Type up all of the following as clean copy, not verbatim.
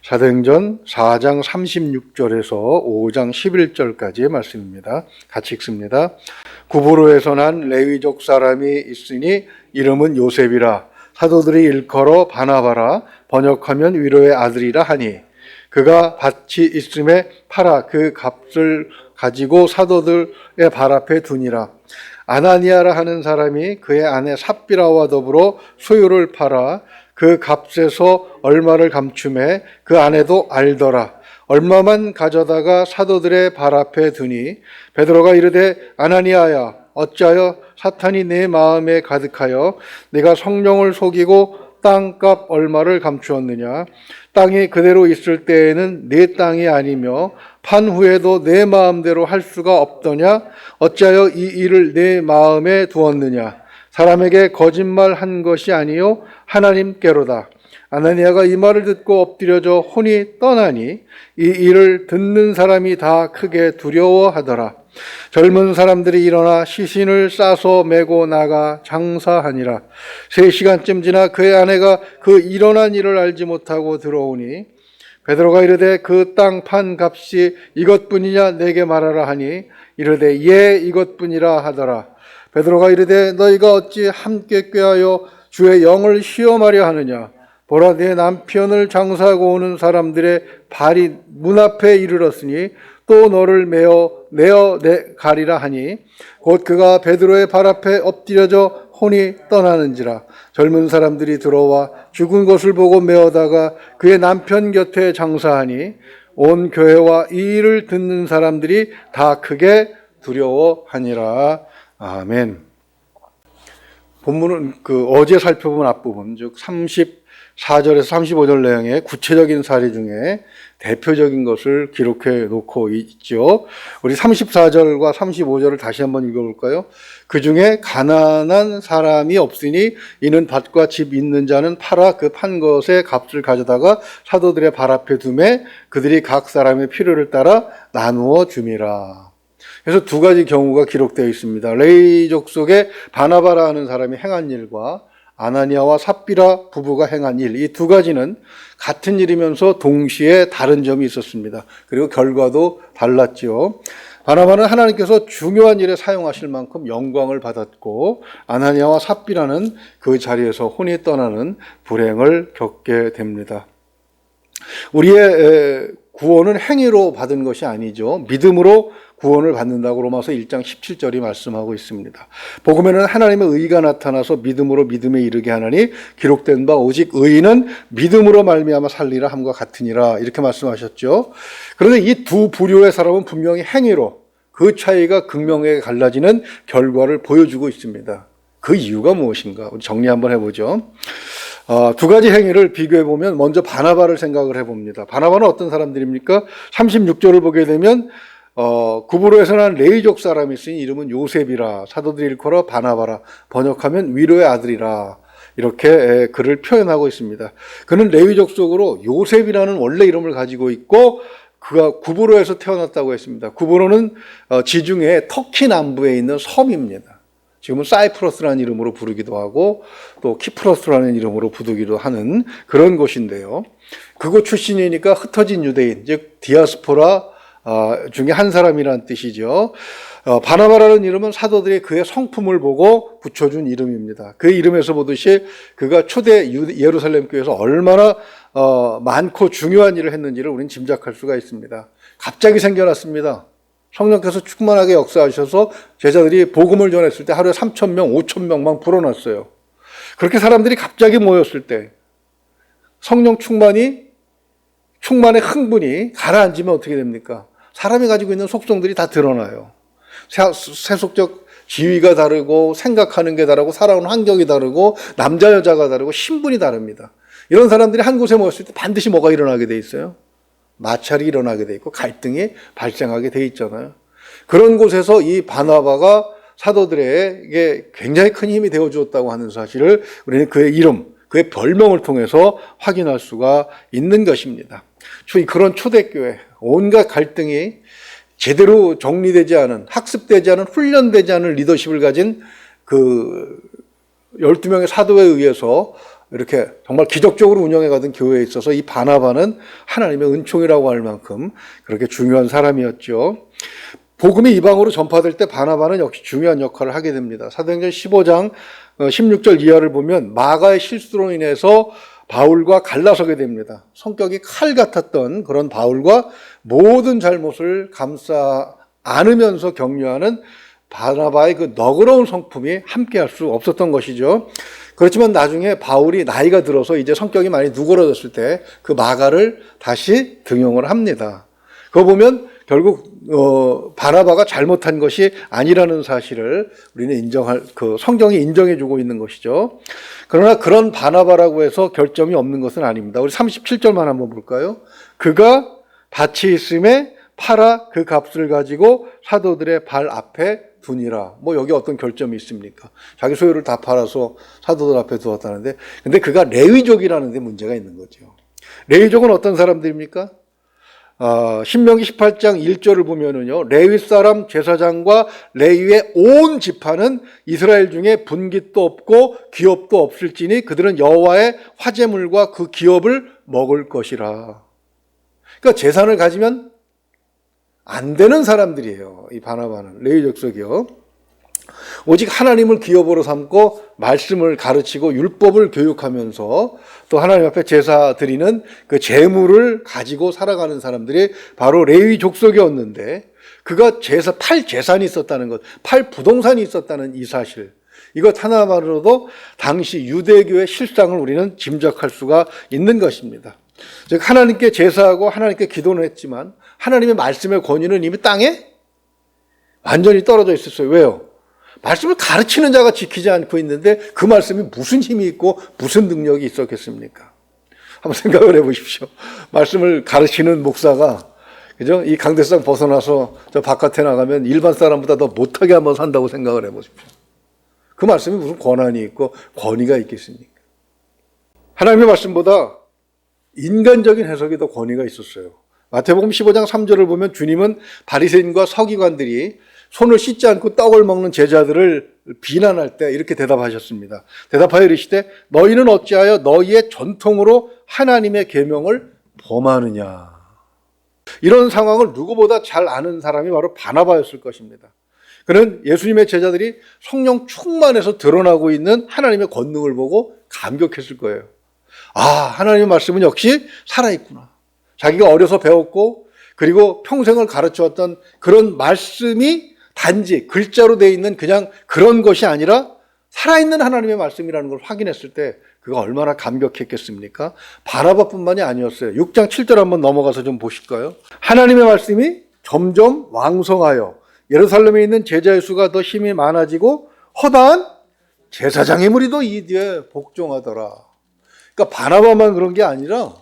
사도행전 4장 36절에서 5장 11절까지의 말씀입니다. 같이 읽습니다. 구브로에서 난 레위족 사람이 있으니 이름은 요셉이라. 사도들이 일컬어 바나바라, 번역하면 위로의 아들이라 하니, 그가 밭이 있음에 팔아 그 값을 가지고 사도들의 발 앞에 두니라. 아나니아라 하는 사람이 그의 아내 삽비라와 더불어 소유를 팔아 그 값에서 얼마를 감춤해 그 아내도 알더라. 얼마만 가져다가 사도들의 발 앞에 두니 베드로가 이르되, 아나니아야, 어찌하여 사탄이 내 마음에 가득하여 네가 성령을 속이고 땅값 얼마를 감추었느냐? 땅이 그대로 있을 때에는 네 땅이 아니며 판 후에도 내 마음대로 할 수가 없더냐? 어찌하여 이 일을 내 마음에 두었느냐? 사람에게 거짓말한 것이 아니요 하나님께로다. 아나니아가 이 말을 듣고 엎드려져 혼이 떠나니 이 일을 듣는 사람이 다 크게 두려워하더라. 젊은 사람들이 일어나 시신을 싸서 메고 나가 장사하니라. 3시간쯤 지나 그의 아내가 그 일어난 일을 알지 못하고 들어오니 베드로가 이르되, 그 땅 판 값이 이것뿐이냐 내게 말하라 하니 이르되, 예, 이것뿐이라 하더라. 베드로가 이르되, 너희가 어찌 함께 꾀하여 주의 영을 시험하려 하느냐? 보라, 내 남편을 장사하고 오는 사람들의 발이 문 앞에 이르렀으니 또 너를 내어 가리라 하니, 곧 그가 베드로의 발 앞에 엎드려져 혼이 떠나는지라. 젊은 사람들이 들어와 죽은 것을 보고 메어다가 그의 남편 곁에 장사하니 온 교회와 이 일을 듣는 사람들이 다 크게 두려워하니라. 아멘. 본문은 어제 살펴본 앞부분, 즉 34절에서 35절 내용의 구체적인 사례 중에 대표적인 것을 기록해 놓고 있죠. 우리 34절과 35절을 다시 한번 읽어볼까요? 그 중에 가난한 사람이 없으니 이는 밭과 집 있는 자는 팔아 그 판 것의 값을 가져다가 사도들의 발 앞에 두매 그들이 각 사람의 필요를 따라 나누어 줌이라. 그래서 두 가지 경우가 기록되어 있습니다. 레위족 속에 바나바라 하는 사람이 행한 일과 아나니아와 삽비라 부부가 행한 일, 이 두 가지는 같은 일이면서 동시에 다른 점이 있었습니다. 그리고 결과도 달랐죠. 바나바는 하나님께서 중요한 일에 사용하실 만큼 영광을 받았고, 아나니아와 삽비라는 그 자리에서 혼이 떠나는 불행을 겪게 됩니다. 우리의 구원은 행위로 받은 것이 아니죠. 믿음으로 구원을 받는다고 로마서 1장 17절이 말씀하고 있습니다. 복음에는 하나님의 의가 나타나서 믿음으로 믿음에 이르게 하나니 기록된 바 오직 의인은 믿음으로 말미암아 살리라 함과 같으니라, 이렇게 말씀하셨죠. 그런데 이 두 부류의 사람은 분명히 행위로 그 차이가 극명하게 갈라지는 결과를 보여주고 있습니다. 그 이유가 무엇인가? 우리 정리 한번 해보죠. 두 가지 행위를 비교해보면 먼저 바나바를 생각을 해봅니다. 바나바는 어떤 사람들입니까? 36절을 보게 되면 구브로에서 난 레위족 사람이 있으니 이름은 요셉이라. 사도들이 일컬어 바나바라, 번역하면 위로의 아들이라, 이렇게 그를 표현하고 있습니다. 그는 레위족 속으로 요셉이라는 원래 이름을 가지고 있고 그가 구브로에서 태어났다고 했습니다. 구브로는 지중해 터키 남부에 있는 섬입니다. 지금은 사이프러스라는 이름으로 부르기도 하고 또 키프로스라는 이름으로 부르기도 하는 그런 곳인데요. 그곳 출신이니까 흩어진 유대인, 즉 디아스포라 중에 한 사람이라는 뜻이죠. 바나바라는 이름은 사도들이 그의 성품을 보고 붙여준 이름입니다. 그 이름에서 보듯이 그가 초대 예루살렘 교회에서 얼마나 많고 중요한 일을 했는지를 우리는 짐작할 수가 있습니다. 갑자기 생겨났습니다. 성령께서 충만하게 역사하셔서 제자들이 복음을 전했을 때 하루에 3,000명, 5,000명만 불어났어요. 그렇게 사람들이 갑자기 모였을 때 성령 충만의 흥분이 가라앉으면 어떻게 됩니까? 사람이 가지고 있는 속성들이 다 드러나요. 세속적 지위가 다르고 생각하는 게 다르고 살아온 환경이 다르고 남자 여자가 다르고 신분이 다릅니다. 이런 사람들이 한 곳에 모였을 때 반드시 뭐가 일어나게 돼 있어요? 마찰이 일어나게 돼 있고 갈등이 발생하게 돼 있잖아요. 그런 곳에서 이 바나바가 사도들에게 굉장히 큰 힘이 되어 주었다고 하는 사실을 우리는 그의 이름, 그의 별명을 통해서 확인할 수가 있는 것입니다. 그런 초대교회, 온갖 갈등이 제대로 정리되지 않은, 학습되지 않은, 훈련되지 않은 리더십을 가진 그 12명의 사도에 의해서 이렇게 정말 기적적으로 운영해가던 교회에 있어서 이 바나바는 하나님의 은총이라고 할 만큼 그렇게 중요한 사람이었죠. 복음이 이방으로 전파될 때 바나바는 역시 중요한 역할을 하게 됩니다. 사도행전 15장 16절 이하를 보면 마가의 실수로 인해서 바울과 갈라서게 됩니다. 성격이 칼 같았던 그런 바울과 모든 잘못을 감싸 안으면서 격려하는 바나바의 그 너그러운 성품이 함께할 수 없었던 것이죠. 그렇지만 나중에 바울이 나이가 들어서 이제 성격이 많이 누그러졌을 때 그 마가를 다시 등용을 합니다. 그거 보면 결국 바나바가 잘못한 것이 아니라는 사실을 우리는 성경이 인정해주고 있는 것이죠. 그러나 그런 바나바라고 해서 결점이 없는 것은 아닙니다. 우리 37절만 한번 볼까요? 그가 밭이 있음에 팔아 그 값을 가지고 사도들의 발 앞에 두니라. 뭐 여기 어떤 결점이 있습니까? 자기 소유를 다 팔아서 사도들 앞에 두었다는데, 근데 그가 레위족이라는 데 문제가 있는 거죠. 레위족은 어떤 사람들입니까? 신명기 18장 1절을 보면은요, 레위 사람 제사장과 레위의 온 지파는 이스라엘 중에 분깃도 없고 기업도 없을지니 그들은 여호와의 화제물과 그 기업을 먹을 것이라. 그러니까 재산을 가지면 안 되는 사람들이에요. 이 바나바는 레위 족속이요. 오직 하나님을 기업으로 삼고 말씀을 가르치고 율법을 교육하면서 또 하나님 앞에 제사 드리는 그 재물을 가지고 살아가는 사람들이 바로 레위 족속이었는데, 그가 팔 재산이 있었다는 것, 팔 부동산이 있었다는 이 사실, 이것 하나만으로도 당시 유대교의 실상을 우리는 짐작할 수가 있는 것입니다. 즉 하나님께 제사하고 하나님께 기도는 했지만 하나님의 말씀의 권위는 이미 땅에 완전히 떨어져 있었어요. 왜요? 말씀을 가르치는 자가 지키지 않고 있는데 그 말씀이 무슨 힘이 있고 무슨 능력이 있었겠습니까? 한번 생각을 해보십시오. 말씀을 가르치는 목사가, 그죠? 이 강대상 벗어나서 저 바깥에 나가면 일반 사람보다 더 못하게 한번 산다고 생각을 해보십시오. 그 말씀이 무슨 권한이 있고 권위가 있겠습니까? 하나님의 말씀보다 인간적인 해석이 더 권위가 있었어요. 마태복음 15장 3절을 보면 주님은 바리새인과 서기관들이 손을 씻지 않고 떡을 먹는 제자들을 비난할 때 이렇게 대답하셨습니다. 대답하여 이르시되 너희는 어찌하여 너희의 전통으로 하나님의 계명을 범하느냐. 이런 상황을 누구보다 잘 아는 사람이 바로 바나바였을 것입니다. 그는 예수님의 제자들이 성령 충만해서 드러나고 있는 하나님의 권능을 보고 감격했을 거예요. 아, 하나님의 말씀은 역시 살아있구나. 자기가 어려서 배웠고 그리고 평생을 가르쳐왔던 그런 말씀이 단지 글자로 되어 있는 그냥 그런 것이 아니라 살아있는 하나님의 말씀이라는 걸 확인했을 때 그가 얼마나 감격했겠습니까? 바나바뿐만이 아니었어요. 6장 7절 한번 넘어가서 좀 보실까요? 하나님의 말씀이 점점 왕성하여 예루살렘에 있는 제자의 수가 더 힘이 많아지고 허다한 제사장의 무리도 이 뒤에 복종하더라. 그러니까 바나바만 그런 게 아니라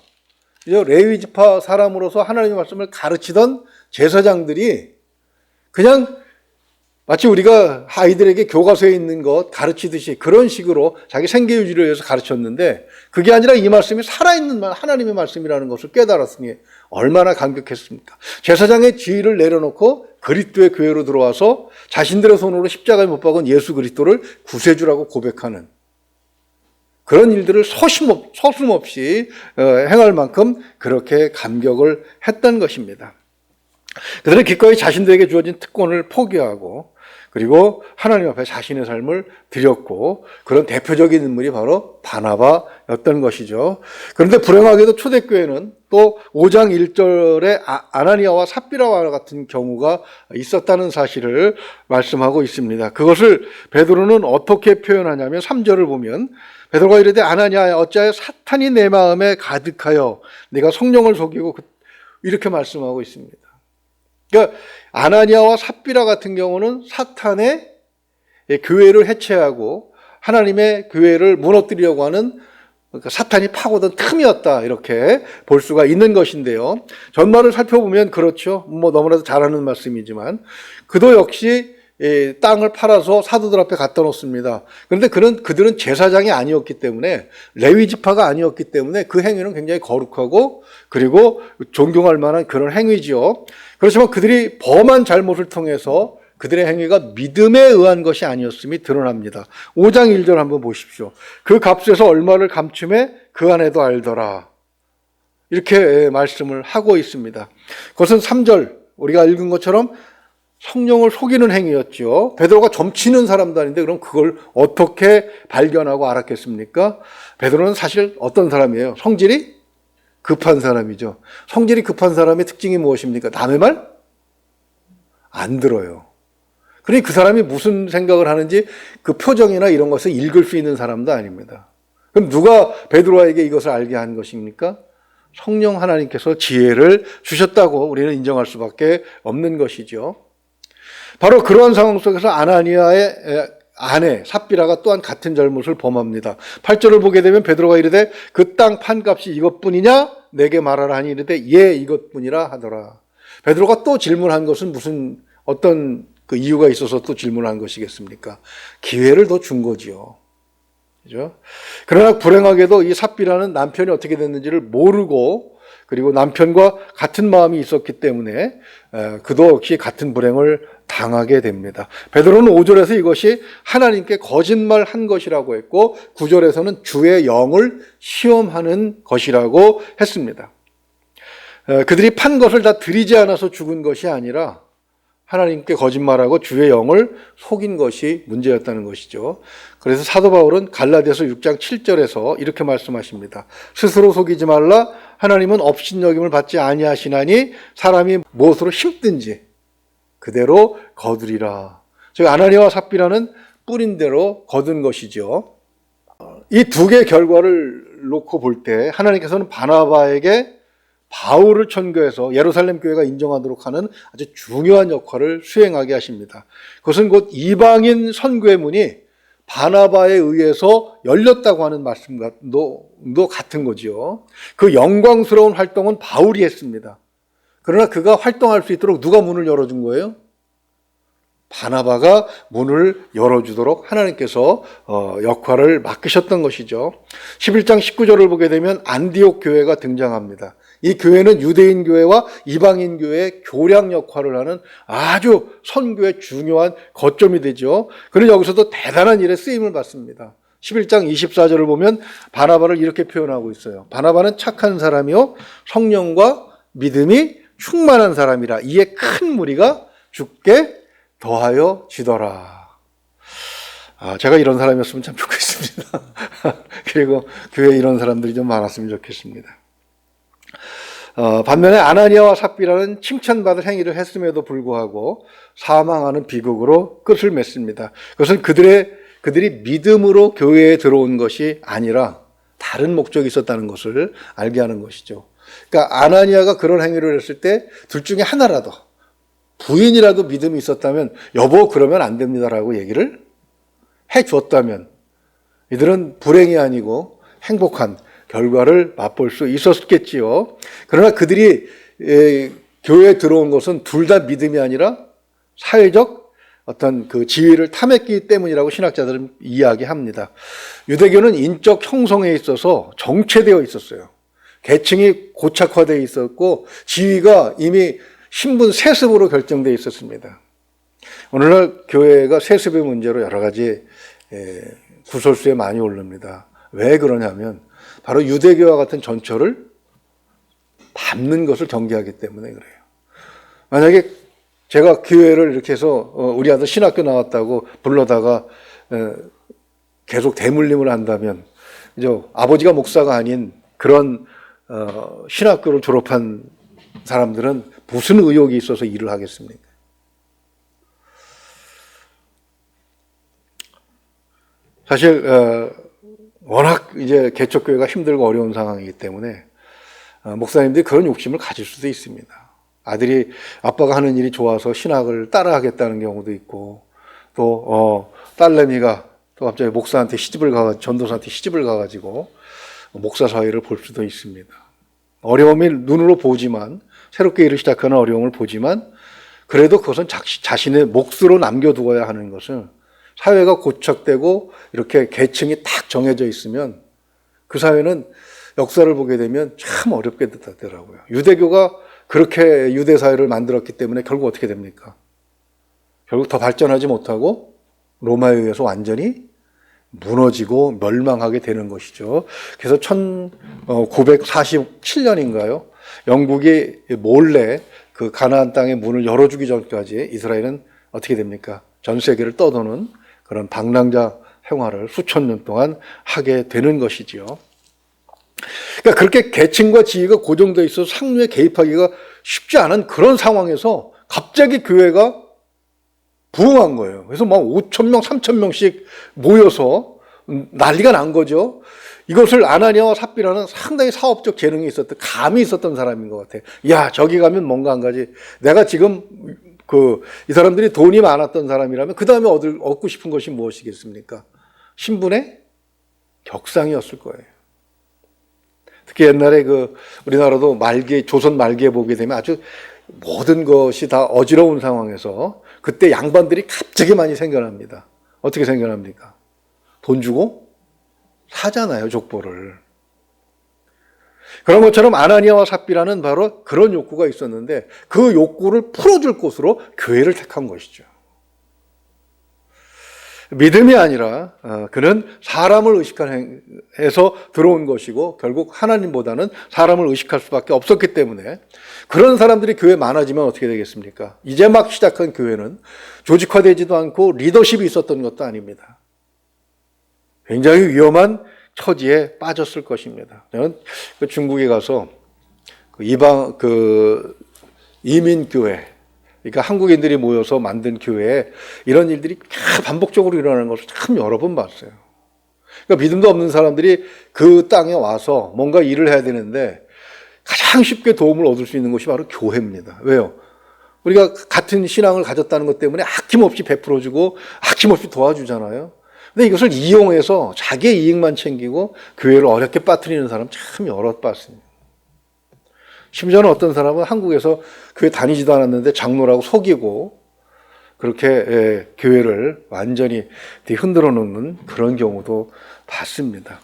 레위 지파 사람으로서 하나님의 말씀을 가르치던 제사장들이 그냥 마치 우리가 아이들에게 교과서에 있는 것 가르치듯이 그런 식으로 자기 생계 유지를 위해서 가르쳤는데, 그게 아니라 이 말씀이 살아있는 하나님의 말씀이라는 것을 깨달았으니 얼마나 감격했습니까? 제사장의 지위를 내려놓고 그리스도의 교회로 들어와서 자신들의 손으로 십자가에 못 박은 예수 그리스도를 구세주라고 고백하는 그런 일들을 서슴없이 행할 만큼 그렇게 감격을 했던 것입니다. 그들은 기꺼이 자신들에게 주어진 특권을 포기하고 그리고 하나님 앞에 자신의 삶을 드렸고, 그런 대표적인 인물이 바로 바나바였던 것이죠. 그런데 불행하게도 초대교회는 또 5장 1절에 아나니아와 삽비라와 같은 경우가 있었다는 사실을 말씀하고 있습니다. 그것을 베드로는 어떻게 표현하냐면 3절을 보면 베드로가 이르되 아나니아야 어찌하여 사탄이 내 마음에 가득하여 내가 성령을 속이고, 이렇게 말씀하고 있습니다. 그러니까 아나니아와 삽비라 같은 경우는 사탄의 교회를 해체하고 하나님의 교회를 무너뜨리려고 하는, 그러니까 사탄이 파고든 틈이었다, 이렇게 볼 수가 있는 것인데요. 전말을 살펴보면 그렇죠. 뭐 너무나도 잘 아는 말씀이지만 그도 역시 땅을 팔아서 사도들 앞에 갖다 놓습니다. 그런데 그들은 제사장이 아니었기 때문에, 레위 지파가 아니었기 때문에 그 행위는 굉장히 거룩하고 그리고 존경할 만한 그런 행위지요. 그렇지만 그들이 범한 잘못을 통해서 그들의 행위가 믿음에 의한 것이 아니었음이 드러납니다. 5장 1절 한번 보십시오. 그 값에서 얼마를 감춤해 그 안에도 알더라. 이렇게 말씀을 하고 있습니다. 그것은 3절 우리가 읽은 것처럼 성령을 속이는 행위였죠. 베드로가 점치는 사람도 아닌데 그럼 그걸 어떻게 발견하고 알았겠습니까? 베드로는 사실 어떤 사람이에요? 성질이 급한 사람이죠. 성질이 급한 사람의 특징이 무엇입니까? 남의 말? 안 들어요. 그러니 그 사람이 무슨 생각을 하는지 그 표정이나 이런 것을 읽을 수 있는 사람도 아닙니다. 그럼 누가 베드로에게 이것을 알게 한 것입니까? 성령 하나님께서 지혜를 주셨다고 우리는 인정할 수밖에 없는 것이죠. 바로 그러한 상황 속에서 아나니아의 아내 삽비라가 또한 같은 잘못을 범합니다. 8절을 보게 되면 베드로가 이르되 그 땅 판값이 이것뿐이냐? 내게 말하라 하니 이르되 예 이것뿐이라 하더라. 베드로가 또 질문한 것은 무슨 어떤 그 이유가 있어서 또 질문한 것이겠습니까? 기회를 더 준 거지요. 그죠? 그러나 불행하게도 이 삽비라는 남편이 어떻게 됐는지를 모르고 그리고 남편과 같은 마음이 있었기 때문에 그도 역시 같은 불행을 당하게 됩니다. 베드로는 5절에서 이것이 하나님께 거짓말한 것이라고 했고 9절에서는 주의 영을 시험하는 것이라고 했습니다. 그들이 판 것을 다 드리지 않아서 죽은 것이 아니라 하나님께 거짓말하고 주의 영을 속인 것이 문제였다는 것이죠. 그래서 사도 바울은 갈라디아서 6장 7절에서 이렇게 말씀하십니다. 스스로 속이지 말라. 하나님은 업신여김을 받지 아니하시나니 사람이 무엇으로 힘든지 그대로 거두리라. 즉 아나니아와 삽비라는 뿌린 대로 거둔 것이죠. 이 두 개의 결과를 놓고 볼 때 하나님께서는 바나바에게 바울을 천교해서 예루살렘 교회가 인정하도록 하는 아주 중요한 역할을 수행하게 하십니다. 그것은 곧 이방인 선교의 문이 바나바에 의해서 열렸다고 하는 말씀과도 같은 거지요. 그 영광스러운 활동은 바울이 했습니다. 그러나 그가 활동할 수 있도록 누가 문을 열어준 거예요? 바나바가 문을 열어주도록 하나님께서 역할을 맡기셨던 것이죠. 11장 19절을 보게 되면 안디옥 교회가 등장합니다. 이 교회는 유대인 교회와 이방인 교회의 교량 역할을 하는 아주 선교의 중요한 거점이 되죠. 그는 여기서도 대단한 일에 쓰임을 받습니다. 11장 24절을 보면 바나바를 이렇게 표현하고 있어요. 바나바는 착한 사람이요 성령과 믿음이 충만한 사람이라 이에 큰 무리가 죽게 더하여 지더라. 제가 이런 사람이었으면 참 좋겠습니다. 그리고 교회에 이런 사람들이 좀 많았으면 좋겠습니다. 반면에 아나니아와 삽비라는 칭찬받을 행위를 했음에도 불구하고 사망하는 비극으로 끝을 맺습니다. 그것은 그들이 믿음으로 교회에 들어온 것이 아니라 다른 목적이 있었다는 것을 알게 하는 것이죠. 그러니까 아나니아가 그런 행위를 했을 때 둘 중에 하나라도 부인이라도 믿음이 있었다면 여보 그러면 안 됩니다라고 얘기를 해 주었다면 이들은 불행이 아니고 행복한 결과를 맛볼 수 있었겠지요. 그러나 그들이 교회에 들어온 것은 둘 다 믿음이 아니라 사회적 어떤 그 지위를 탐했기 때문이라고 신학자들은 이야기합니다. 유대교는 인적 형성에 있어서 정체되어 있었어요. 계층이 고착화되어 있었고 지위가 이미 신분 세습으로 결정되어 있었습니다. 오늘날 교회가 세습의 문제로 여러 가지 구설수에 많이 오릅니다. 왜 그러냐면 바로 유대교와 같은 전철을 밟는 것을 경계하기 때문에 그래요. 만약에 제가 교회를 이렇게 해서 우리 아들 신학교 나왔다고 불러다가 계속 대물림을 한다면 그죠? 아버지가 목사가 아닌 그런 신학교를 졸업한 사람들은 무슨 의욕이 있어서 일을 하겠습니까? 사실 워낙 이제 개척교회가 힘들고 어려운 상황이기 때문에 목사님들이 그런 욕심을 가질 수도 있습니다. 아들이 아빠가 하는 일이 좋아서 신학을 따라하겠다는 경우도 있고 또 딸내미가 또 갑자기 목사한테 전도사한테 시집을 가가지고 목사 사회를 볼 수도 있습니다. 어려움이 눈으로 보지만 새롭게 일을 시작하는 어려움을 보지만 그래도 그것은 자신의 몫으로 남겨두어야 하는 것을 사회가 고착되고 이렇게 계층이 딱 정해져 있으면 그 사회는 역사를 보게 되면 참 어렵게 되더라고요. 유대교가 그렇게 유대 사회를 만들었기 때문에 결국 어떻게 됩니까? 결국 더 발전하지 못하고 로마에 의해서 완전히 무너지고 멸망하게 되는 것이죠. 그래서 1947년인가요? 영국이 몰래 그 가나안 땅의 문을 열어주기 전까지 이스라엘은 어떻게 됩니까? 전 세계를 떠도는 그런 방랑자 생활을 수천 년 동안 하게 되는 것이지요. 그러니까 그렇게 계층과 지위가 고정되어 있어서 상류에 개입하기가 쉽지 않은 그런 상황에서 갑자기 교회가 부흥한 거예요. 그래서 막 5천 명, 3천 명씩 모여서 난리가 난 거죠. 이것을 아나니아와 삽비라는 상당히 사업적 재능이 있었던, 감이 있었던 사람인 것 같아요. 야, 저기 가면 뭔가 한 가지. 내가 지금 이 사람들이 돈이 많았던 사람이라면 그 다음에 얻고 싶은 것이 무엇이겠습니까? 신분의 격상이었을 거예요. 특히 옛날에 우리나라도 조선 말기에 보게 되면 아주 모든 것이 다 어지러운 상황에서 그때 양반들이 갑자기 많이 생겨납니다. 어떻게 생겨납니까? 돈 주고 사잖아요, 족보를. 그런 것처럼 아나니아와 삽비라는 바로 그런 욕구가 있었는데 그 욕구를 풀어줄 곳으로 교회를 택한 것이죠. 믿음이 아니라 그는 사람을 의식해서 들어온 것이고 결국 하나님보다는 사람을 의식할 수밖에 없었기 때문에 그런 사람들이 교회에 많아지면 어떻게 되겠습니까? 이제 막 시작한 교회는 조직화되지도 않고 리더십이 있었던 것도 아닙니다. 굉장히 위험한 처지에 빠졌을 것입니다. 저는 중국에 가서 이민교회, 그러니까 한국인들이 모여서 만든 교회에 이런 일들이 반복적으로 일어나는 것을 참 여러 번 봤어요. 그러니까 믿음도 없는 사람들이 그 땅에 와서 뭔가 일을 해야 되는데 가장 쉽게 도움을 얻을 수 있는 것이 바로 교회입니다. 왜요? 우리가 같은 신앙을 가졌다는 것 때문에 아낌없이 베풀어주고 아낌없이 도와주잖아요. 근데 이것을 이용해서 자기의 이익만 챙기고 교회를 어렵게 빠뜨리는 사람 참 여러 봤습니다. 심지어는 어떤 사람은 한국에서 교회 다니지도 않았는데 장로라고 속이고 그렇게 교회를 완전히 흔들어 놓는 그런 경우도 봤습니다.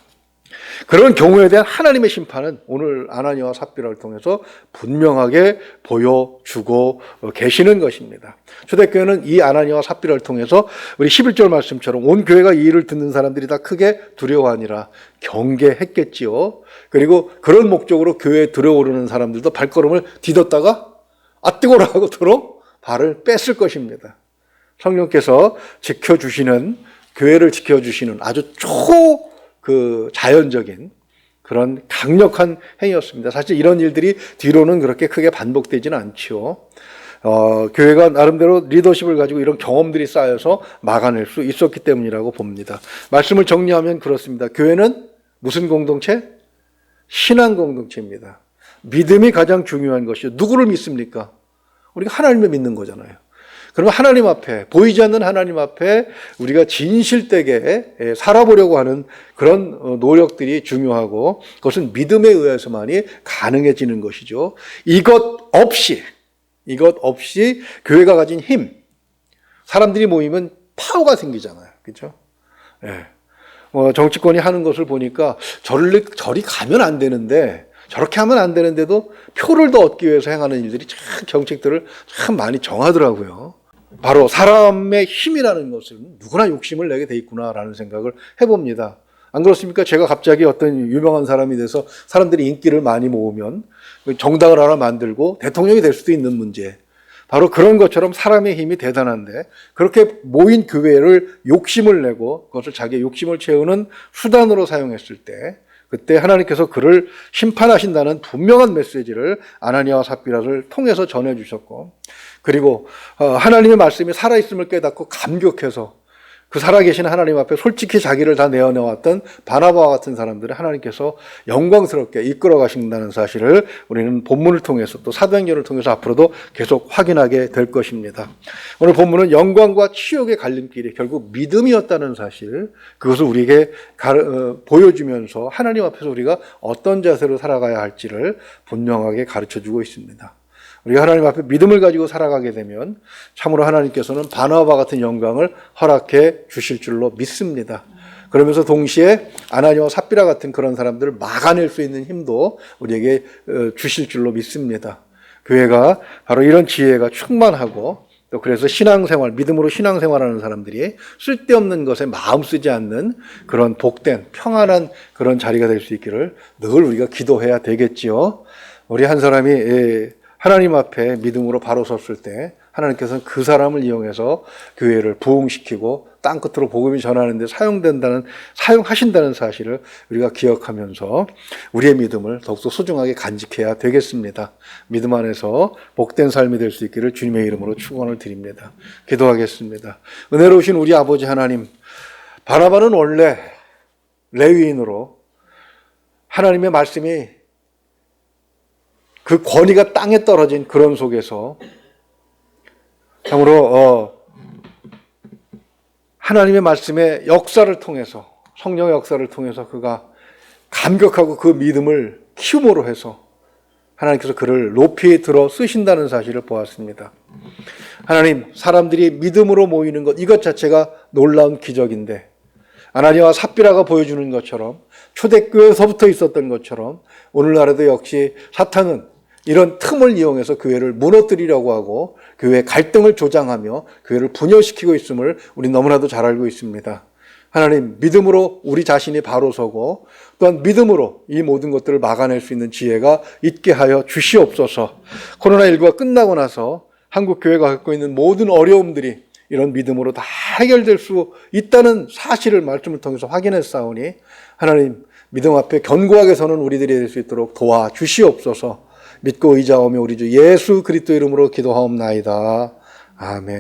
그런 경우에 대한 하나님의 심판은 오늘 아나니아와 삽비라를 통해서 분명하게 보여주고 계시는 것입니다. 초대교회는 이 아나니아와 삽비라를 통해서 우리 11절 말씀처럼 온 교회가 이 일을 듣는 사람들이 다 크게 두려워하니라 경계했겠지요. 그리고 그런 목적으로 교회에 들어오르는 사람들도 발걸음을 디뎠다가 뜨거라 하고 들어 발을 뺐을 것입니다. 성령께서 지켜주시는, 교회를 지켜주시는 아주 자연적인 그런 강력한 행위였습니다. 사실 이런 일들이 뒤로는 그렇게 크게 반복되지는 않죠. 교회가 나름대로 리더십을 가지고 이런 경험들이 쌓여서 막아낼 수 있었기 때문이라고 봅니다. 말씀을 정리하면 그렇습니다. 교회는 무슨 공동체? 신앙 공동체입니다. 믿음이 가장 중요한 것이요. 누구를 믿습니까? 우리가 하나님을 믿는 거잖아요. 그러면 하나님 앞에, 보이지 않는 하나님 앞에 우리가 진실되게 살아보려고 하는 그런 노력들이 중요하고 그것은 믿음에 의해서만이 가능해지는 것이죠. 이것 없이 교회가 가진 힘, 사람들이 모이면 파워가 생기잖아요. 그렇죠? 예. 정치권이 하는 것을 보니까 저리 가면 안 되는데 저렇게 하면 안 되는데도 표를 더 얻기 위해서 행하는 일들이 참 정책들을 참 많이 정하더라고요. 바로 사람의 힘이라는 것은 누구나 욕심을 내게 돼 있구나라는 생각을 해봅니다. 안 그렇습니까? 제가 갑자기 어떤 유명한 사람이 돼서 사람들이 인기를 많이 모으면 정당을 하나 만들고 대통령이 될 수도 있는 문제. 바로 그런 것처럼 사람의 힘이 대단한데 그렇게 모인 교회를 욕심을 내고 그것을 자기의 욕심을 채우는 수단으로 사용했을 때 그때 하나님께서 그를 심판하신다는 분명한 메시지를 아나니아와 삽비라를 통해서 전해주셨고 그리고 하나님의 말씀이 살아있음을 깨닫고 감격해서 그 살아계신 하나님 앞에 솔직히 자기를 다 내어놓았던 바나바와 같은 사람들을 하나님께서 영광스럽게 이끌어 가신다는 사실을 우리는 본문을 통해서 또 사도행전을 통해서 앞으로도 계속 확인하게 될 것입니다. 오늘 본문은 영광과 치욕의 갈림길이 결국 믿음이었다는 사실, 그것을 우리에게 보여주면서 하나님 앞에서 우리가 어떤 자세로 살아가야 할지를 분명하게 가르쳐주고 있습니다. 우리가 하나님 앞에 믿음을 가지고 살아가게 되면 참으로 하나님께서는 바나바 같은 영광을 허락해 주실 줄로 믿습니다. 그러면서 동시에 아나니아와 삽비라 같은 그런 사람들을 막아낼 수 있는 힘도 우리에게 주실 줄로 믿습니다. 교회가 바로 이런 지혜가 충만하고 또 그래서 신앙생활, 믿음으로 신앙생활하는 사람들이 쓸데없는 것에 마음 쓰지 않는 그런 복된 평안한 그런 자리가 될 수 있기를 늘 우리가 기도해야 되겠지요. 우리 한 사람이 하나님 앞에 믿음으로 바로 섰을 때 하나님께서는 그 사람을 이용해서 교회를 부흥시키고 땅끝으로 복음이 전하는 데 사용하신다는 사실을 우리가 기억하면서 우리의 믿음을 더욱더 소중하게 간직해야 되겠습니다. 믿음 안에서 복된 삶이 될 수 있기를 주님의 이름으로 축원을 드립니다. 기도하겠습니다. 은혜로우신 우리 아버지 하나님, 바나바는 원래 레위인으로 하나님의 말씀이 그 권위가 땅에 떨어진 그런 속에서 참으로 하나님의 말씀의 역사를 통해서, 성령의 역사를 통해서 그가 감격하고 그 믿음을 키움으로 해서 하나님께서 그를 높이 들어 쓰신다는 사실을 보았습니다. 하나님, 사람들이 믿음으로 모이는 것, 이것 자체가 놀라운 기적인데 아나니아와 삽비라가 보여주는 것처럼 초대교회에서부터 있었던 것처럼 오늘날에도 역시 사탄은 이런 틈을 이용해서 교회를 무너뜨리려고 하고 교회의 갈등을 조장하며 교회를 분열시키고 있음을 우리 너무나도 잘 알고 있습니다. 하나님, 믿음으로 우리 자신이 바로 서고 또한 믿음으로 이 모든 것들을 막아낼 수 있는 지혜가 있게 하여 주시옵소서. 코로나19가 끝나고 나서 한국 교회가 갖고 있는 모든 어려움들이 이런 믿음으로 다 해결될 수 있다는 사실을 말씀을 통해서 확인했사오니 하나님, 믿음 앞에 견고하게 서는 우리들이 될 수 있도록 도와주시옵소서. 믿고 의지하오며 우리 주 예수 그리스도 이름으로 기도하옵나이다. 아멘.